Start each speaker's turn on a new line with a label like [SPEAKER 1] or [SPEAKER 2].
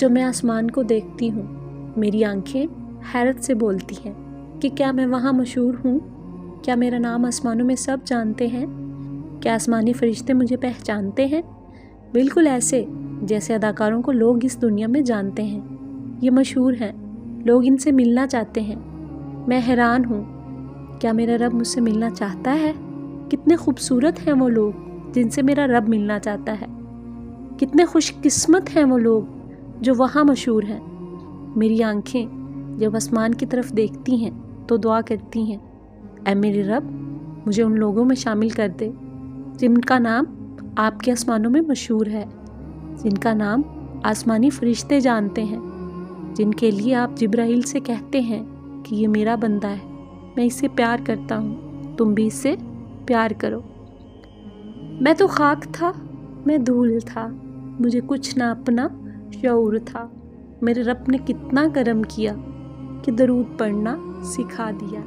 [SPEAKER 1] جب میں آسمان کو دیکھتی ہوں میری آنکھیں حیرت سے بولتی ہیں کہ کیا میں وہاں مشہور ہوں؟ کیا میرا نام آسمانوں میں سب جانتے ہیں؟ کیا آسمانی فرشتے مجھے پہچانتے ہیں؟ بالکل ایسے جیسے اداکاروں کو لوگ اس دنیا میں جانتے ہیں۔ یہ مشہور ہیں، لوگ ان سے ملنا چاہتے ہیں۔ میں حیران ہوں، کیا میرا رب مجھ سے ملنا چاہتا ہے؟ کتنے خوبصورت ہیں وہ لوگ جن سے میرا رب ملنا چاہتا ہے۔ کتنے خوش قسمت ہیں وہ لوگ جو وہاں مشہور ہیں۔ میری آنکھیں جب آسمان کی طرف دیکھتی ہیں تو دعا کرتی ہیں، اے میرے رب مجھے ان لوگوں میں شامل کر دے جن کا نام آپ کے آسمانوں میں مشہور ہے، جن کا نام آسمانی فرشتے جانتے ہیں، جن کے لیے آپ جبرائیل سے کہتے ہیں کہ یہ میرا بندہ ہے، میں اسے پیار کرتا ہوں، تم بھی اس سے پیار کرو۔ میں تو خاک تھا، میں دھول تھا، مجھے کچھ نہ اپنا شعور تھا۔ میرے رب نے کتنا کرم کیا کہ درود پڑھنا سکھا دیا۔